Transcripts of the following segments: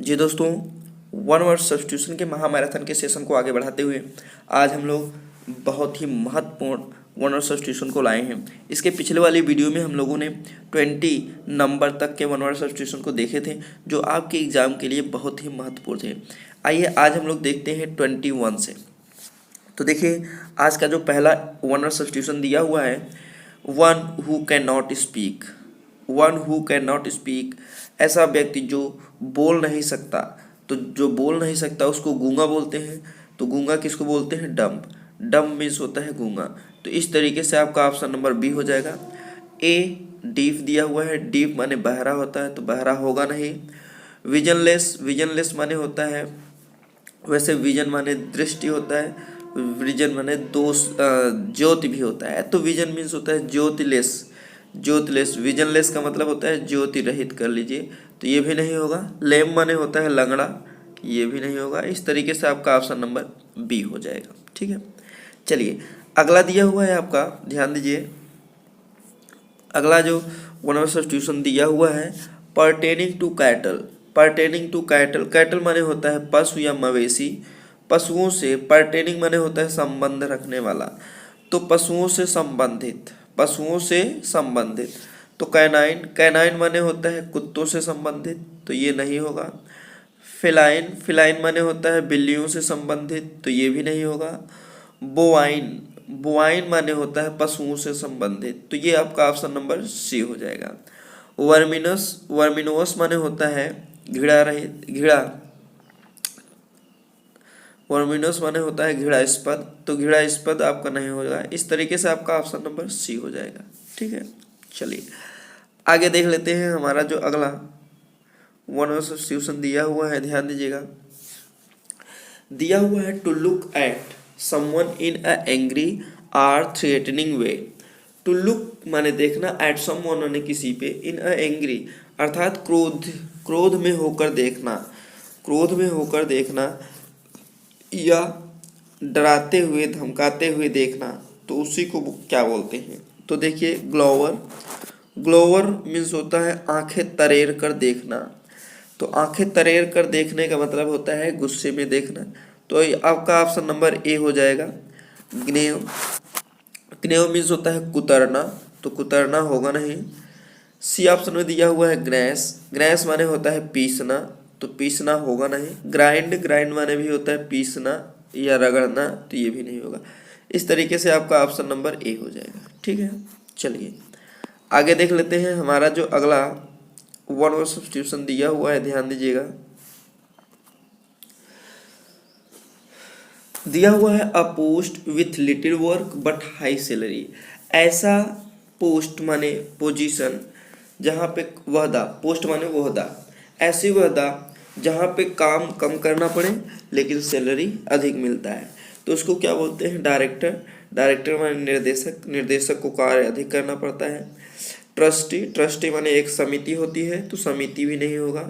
जी दोस्तों, one word substitution के महामैराथन के सेशन को आगे बढ़ाते हुए आज हम लोग बहुत ही महत्वपूर्ण वन वर्ड सब्स्टिट्यूशन को लाए हैं। इसके पिछले वाली वीडियो में हम लोगों ने 20 नंबर तक के वन वर्ड सब्स्टिट्यूशन को देखे थे, जो आपके एग्जाम के लिए बहुत ही महत्वपूर्ण थे। आइए आज हम लोग देखते हैं 21 से। तो देखिए, आज का जो पहला वन वर्ड सब्स्टिट्यूशन दिया हुआ है, one who can not speak. One who can not speak, ऐसा व्यक्ति जो बोल नहीं सकता। तो जो बोल नहीं सकता उसको गूंगा बोलते हैं। तो गूंगा किसको बोलते हैं? डम्ब। डम्ब मीन्स होता है गूंगा। तो इस तरीके से आपका ऑप्शन नंबर बी हो जाएगा। ए डीफ दिया हुआ है, डीफ माने बहरा होता है, तो बहरा होगा नहीं। विजनलेस, विजनलेस माने होता है, वैसे विजन माने दृष्टि होता है, विजन माने दोष ज्योति भी होता है। तो विजन मीन्स होता है ज्योतिलेस। ज्योतिलेस, विजनलेस का मतलब होता है ज्योति रहित कर लीजिए, तो ये भी नहीं होगा। लेम माने होता है लंगड़ा, ये भी नहीं होगा। इस तरीके से आपका ऑप्शन नंबर बी हो जाएगा। ठीक है, चलिए अगला दिया हुआ है आपका, ध्यान दीजिए। अगला जो वन ऑफ सब्स्टिट्यूशन दिया हुआ है, pertaining to cattle. Pertaining to cattle, cattle माने होता है पशु या मवेशी। पशुओं से, पर्टेनिंग माने होता है संबंध रखने वाला, तो पशुओं से संबंधित, पशुओं से संबंधित। तो कैनाइन, कैनाइन माने होता है कुत्तों से संबंधित, तो ये नहीं होगा। फिलाइन, फिलाइन माने होता है बिल्लियों से संबंधित, तो ये भी नहीं होगा। बोवाइन, बोवाइन माने होता है पशुओं से संबंधित, तो ये आपका ऑप्शन नंबर सी हो जाएगा। वर्मिनस, वर्मिनोस माने होता है घिरा रहित, घिरा। वर्मिनोस माने होता है घृणास्पद, तो घृणास्पद आपका नहीं होगा। इस तरीके से आपका ऑप्शन नंबर सी हो जाएगा। ठीक है, चलिए आगे देख लेते हैं। हमारा जो अगला वन ऑफ सब्स्टिट्यूशन दिया हुआ है, ध्यान दीजिएगा। दिया हुआ है to look at someone in a angry or threatening way. To look माने देखना, एट समवन माने किसी पे, इन अ एंग्री अर्थात क्रोध, क्रोध में होकर देखना, क्रोध में होकर देखना या डराते हुए धमकाते हुए देखना, तो उसी को क्या बोलते हैं? तो देखिए, ग्लोवर। ग्लोवर मीन्स होता है आंखें तरेर कर देखना। तो आंखें तरेर कर देखने का मतलब होता है गुस्से में देखना, तो आपका ऑप्शन नंबर ए हो जाएगा। ग्नेव, ग्नेव मीन्स होता है कुतरना, तो कुतरना होगा नहीं। सी ऑप्शन में दिया हुआ है ग्रैस, ग्रैस माने होता है पीसना, तो पीसना होगा नहीं। ग्राइंड, ग्राइंड माने भी होता है पीसना या रगड़ना, तो ये भी नहीं होगा। इस तरीके से आपका ऑप्शन नंबर ए हो जाएगा। ठीक है, चलिए आगे देख लेते हैं। हमारा जो अगला वन वर्ड सब्स्टिट्यूशन दिया हुआ है, ध्यान दीजिएगा। दिया हुआ है अ post with little work but high salary. ऐसा पोस्ट माने पोजीशन, जहाँ पे वहदा, पोस्ट माने वहदा, ऐसी वहदा जहाँ पे काम कम करना पड़े लेकिन सैलरी अधिक मिलता है, तो उसको क्या बोलते हैं? डायरेक्टर। डायरेक्टर माने निर्देशक, निर्देशक को कार्य अधिक करना पड़ता है। ट्रस्टी, ट्रस्टी माने एक समिति होती है, तो समिति भी नहीं होगा।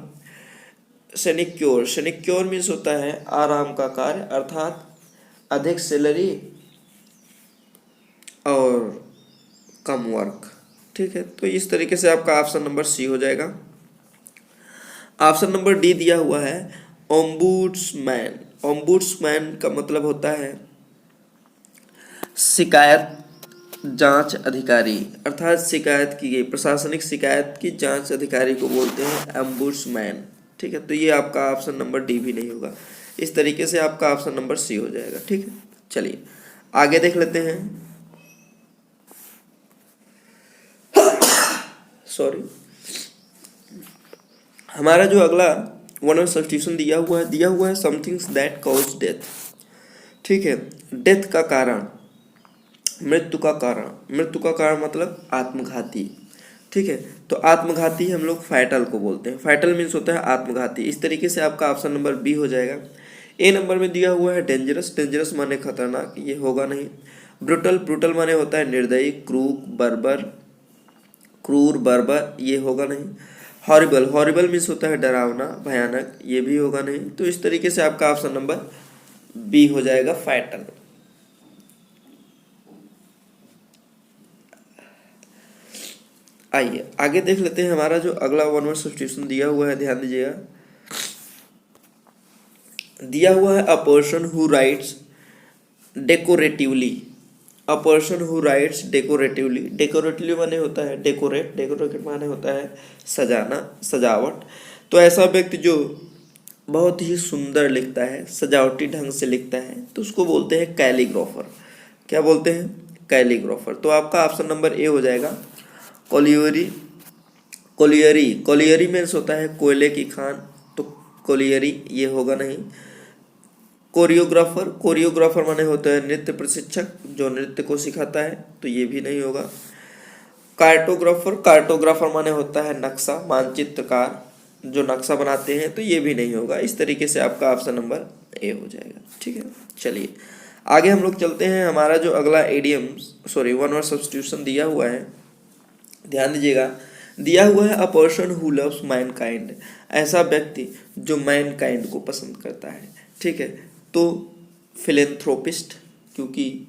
सेनिक्योर, सेनिक्योर मीन्स होता है आराम का कार्य, अर्थात अधिक सैलरी और कम वर्क। ठीक है, तो इस तरीके से आपका ऑप्शन नंबर सी हो जाएगा। ऑप्शन नंबर डी दिया हुआ है ओम्बुड्समैन। ओम्बुड्समैन का मतलब होता है शिकायत जांच अधिकारी, अर्थात शिकायत की गई, प्रशासनिक शिकायत की जांच अधिकारी को बोलते हैं ओम्बुड्समैन। ठीक है, तो ये आपका ऑप्शन नंबर डी भी नहीं होगा। इस तरीके से आपका ऑप्शन नंबर सी हो जाएगा। ठीक है, चलिए आगे देख लेते हैं। सॉरी, हमारा जो अगला वन ऑफ सब्स्टिट्यूशन दिया हुआ है समथिंग्स दैट कॉज डेथ। ठीक है, डेथ का कारण, मृत्यु का कारण, मृत्यु का कारण मतलब आत्मघाती। ठीक है, तो आत्मघाती हम लोग फैटल को बोलते हैं। फैटल मीन्स होता है आत्मघाती। इस तरीके से आपका ऑप्शन नंबर बी हो जाएगा। ए नंबर में दिया हुआ है डेंजरस, डेंजरस माने खतरनाक, ये होगा नहीं। ब्रुटल, ब्रुटल माने होता है निर्दयी, क्रूर, बर्बर, क्रूर, बर्बर, ये होगा नहीं। हॉरिबल, हॉरिबल मीन्स होता है डरावना, भयानक, ये भी होगा नहीं। तो इस तरीके से आपका ऑप्शन नंबर बी हो जाएगा, फैटल। आइए आगे देख लेते हैं। हमारा जो अगला वन वर्ड सब्स्टिट्यूशन दिया हुआ है, ध्यान दीजिएगा। दिया हुआ है a person who writes decoratively. A person who writes decoratively, decoratively माने होता है डेकोरेट, डेकोरेट माने होता है सजाना, सजावट। तो ऐसा व्यक्ति जो बहुत ही सुंदर लिखता है, सजावटी ढंग से लिखता है, तो उसको बोलते हैं कैलीग्राफर। क्या बोलते हैं? कैलीग्राफर। तो आपका ऑप्शन नंबर ए हो जाएगा कोलियरी। कोलियरी, कोलियरी मीन्स होता है कोयले की खान, तो कोलियरी ये होगा नहीं। कोरियोग्राफर, कोरियोग्राफर माने होता है नृत्य प्रशिक्षक जो नृत्य को सिखाता है, तो ये भी नहीं होगा। कार्टोग्राफर, कार्टोग्राफर माने होता है नक्शा, मानचित्रकार जो नक्शा बनाते हैं, तो ये भी नहीं होगा। इस तरीके से आपका ऑप्शन नंबर ए हो जाएगा। ठीक है, चलिए आगे हम लोग चलते हैं। हमारा जो अगला एडियम वन वर्ड सब्स्टिट्यूशन दिया हुआ है, ध्यान दीजिएगा। दिया हुआ है a person who loves Mankind, ऐसा व्यक्ति जो मैनकाइंड को पसंद करता है। ठीक है, तो फिलेंथ्रोपिस्ट, क्योंकि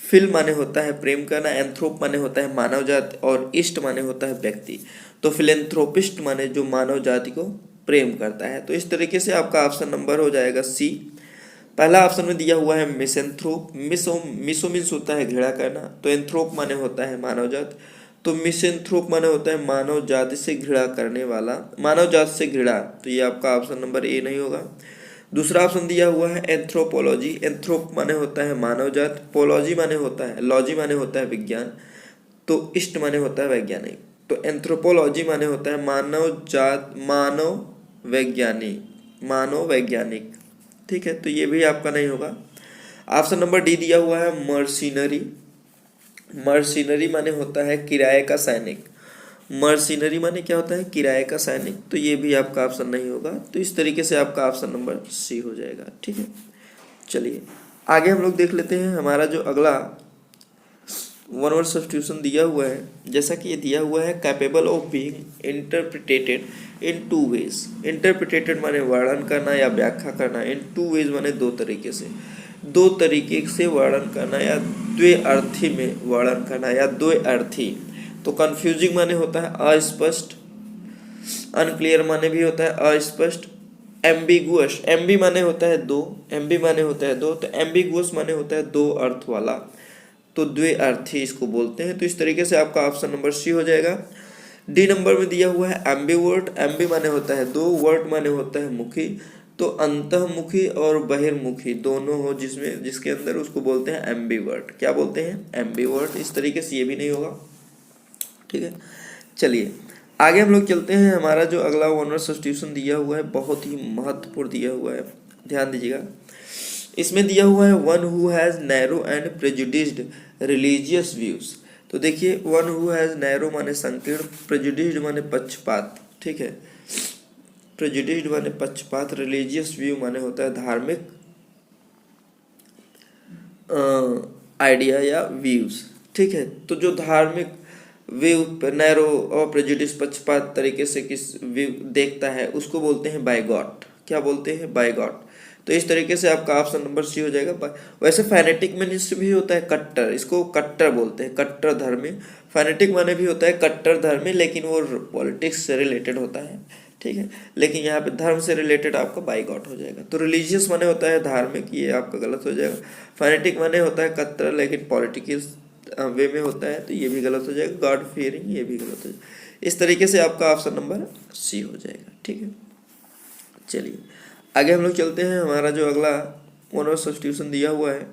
फिल माने होता है प्रेम करना, एंथ्रोप माने होता है मानव जाति, और इष्ट माने होता है व्यक्ति। तो फिलेंथ्रोपिस्ट माने जो मानव जाति को प्रेम करता है। तो इस तरीके से आपका ऑप्शन नंबर हो जाएगा सी। पहला ऑप्शन में दिया हुआ है मिसेंथ्रोप। मिसो मीन्स होता है घृणा करना, तो एंथ्रोप माने होता है मानव जाति, तो मिसेंथ्रोप माने होता है मानव जाति से घृणा करने वाला, मानव जाति से घृणा, तो ये आपका ऑप्शन नंबर ए नहीं होगा। दूसरा ऑप्शन दिया हुआ है एंथ्रोपोलॉजी। एंथ्रोप माने होता है मानव जात, पोलॉजी माने होता है, लॉजी माने होता है विज्ञान, तो इष्ट माने होता है वैज्ञानिक। तो एंथ्रोपोलॉजी माने होता है मानव जात, मानव वैज्ञानिक, मानव वैज्ञानिक। ठीक है, तो ये भी आपका नहीं होगा। ऑप्शन नंबर डी दिया हुआ है मर्सिनरी। मर्सिनरी माने होता है किराए का सैनिक। मर्सिनरी माने क्या होता है? किराए का सैनिक, तो ये भी आपका ऑप्शन नहीं होगा। तो इस तरीके से आपका ऑप्शन नंबर सी हो जाएगा। ठीक है, चलिए आगे हम लोग देख लेते हैं। हमारा जो अगला वन वर्ड सब्स्टिट्यूशन दिया हुआ है, जैसा कि ये दिया हुआ है capable of being interpreted in two ways. Interpreted माने वर्णन करना या व्याख्या करना, इन टू वेज माने दो तरीके से, दो तरीके से वर्णन करना या द्विअर्थी में वर्णन करना या द्विअर्थी। तो कंफ्यूजिंग माने होता है अस्पष्ट, अनक्लियर माने भी होता है अस्पष्ट, एम्बिगुअस, एम्बी माने होता है दो, एम्बी माने होता है दो, तो एम्बिगुअस माने होता है दो अर्थ वाला, तो द्विअर्थी इसको बोलते हैं। तो इस तरीके से आपका ऑप्शन नंबर सी हो जाएगा। डी नंबर में दिया हुआ है एम्बीवर्ट। एम्बी माने होता है दो, वर्ट माने होता है मुखी, तो अंतःमुखी और बहिर्मुखी दोनों हो जिसमें, जिसके अंदर, उसको बोलते हैं एम्बीवर्ट। क्या बोलते हैं? एम्बीवर्ट। इस तरीके से ये भी नहीं होगा। ठीक है, चलिए आगे हम लोग चलते हैं। हमारा जो अगला वन वर्ड सब्स्टिट्यूशन दिया हुआ है बहुत ही महत्वपूर्ण दिया हुआ है, ध्यान दीजिएगा। इसमें दिया हुआ है one who has narrow and prejudiced religious views. तो देखिए, वन हु हैज़ नैरो माने संकीर्ण, प्रेजुडिस्ड माने पक्षपात। ठीक है, प्रेजुडिस्ड माने पक्षपात, रिलीजियस व्यू माने होता है धार्मिक आइडिया या व्यूज। ठीक है, तो जो धार्मिक व्यू, नैरो और प्रेजुडिस, पक्षपात तरीके से किस व्यू देखता है, उसको बोलते हैं बाइगॉट। क्या बोलते हैं? बाइगॉट। तो इस तरीके से आपका ऑप्शन नंबर सी हो जाएगा। वैसे फैनेटिक में भी होता है कट्टर, इसको कट्टर बोलते हैं, कट्टर धर्मी। फैनेटिक माने भी होता है कट्टर धर्मी, लेकिन वो पॉलिटिक्स से रिलेटेड होता है। ठीक है, लेकिन यहाँ पे धर्म से रिलेटेड आपका बाइगॉट हो जाएगा। तो रिलीजियस माने होता है धार्मिक, ये आपका गलत हो जाएगा। फैनेटिक माने होता है कट्टर, लेकिन पॉलिटिकल वे में होता है, तो ये भी गलत हो जाएगा। गॉड फियरिंग, ये भी गलत हो जाएगा। इस तरीके से आपका ऑप्शन नंबर सी हो जाएगा। ठीक है, चलिए आगे हम लोग चलते हैं। हमारा जो अगला वन वर्ड सब्स्टिट्यूशन दिया हुआ है,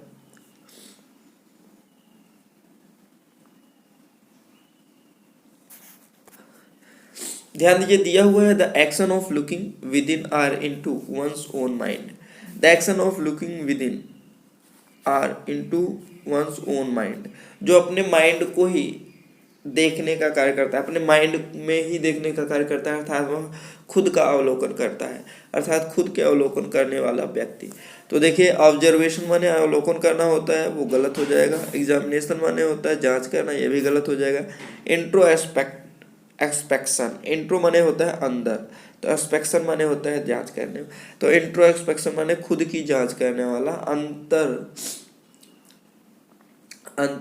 ध्यान दीजिए, दिया हुआ है the action of looking with in are into one's own mind. The action of looking with in are into one's own mind, जो अपने माइंड को ही देखने का कार्य करता है, अपने माइंड में ही देखने का कार्य करता है, अर्थात वह खुद का अवलोकन करता है, अर्थात खुद के अवलोकन करने वाला व्यक्ति। तो देखिए, ऑब्जर्वेशन माने अवलोकन करना होता है, वो गलत हो जाएगा। एग्जामिनेशन माने होता है जांच करना, ये भी गलत हो जाएगा। एक्सपेक्शन, इंट्रो माने होता है अंदर, तो एक्सपेक्शन माने होता है जांच करने। तो इंट्रो एक्सपेक्शन माने खुद की जांच करने वाला, अंत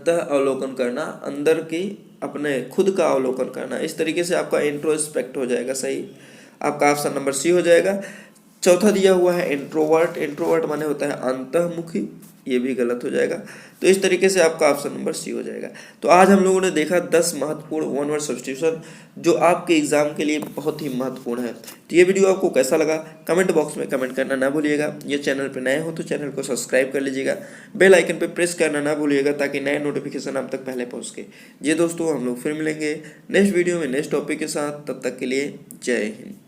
अवलोकन करना, अंदर की अपने खुद का अवलोकन करना। इस तरीके से आपका इंट्रोस्पेक्ट हो जाएगा सही। आपका ऑप्शन नंबर सी हो जाएगा। चौथा दिया हुआ है इंट्रोवर्ट। इंट्रोवर्ट माने होता है अंतर्मुखी, ये भी गलत हो जाएगा। तो इस तरीके से आपका ऑप्शन नंबर सी हो जाएगा। तो आज हम लोगों ने देखा 10 महत्वपूर्ण वन वर्ड सब्स्टिट्यूशन जो आपके एग्जाम के लिए बहुत ही महत्वपूर्ण है। तो ये वीडियो आपको कैसा लगा कमेंट बॉक्स में कमेंट करना ना भूलिएगा। ये चैनल पे नए हो तो चैनल को सब्सक्राइब कर लीजिएगा, बेल आइकन पे प्रेस करना ना भूलिएगा ताकि नए नोटिफिकेशन आप तक पहले पहुँच के। जी दोस्तों, हम लोग फिर मिलेंगे नेक्स्ट वीडियो में नेक्स्ट टॉपिक के साथ। तब तक के लिए जय हिंद।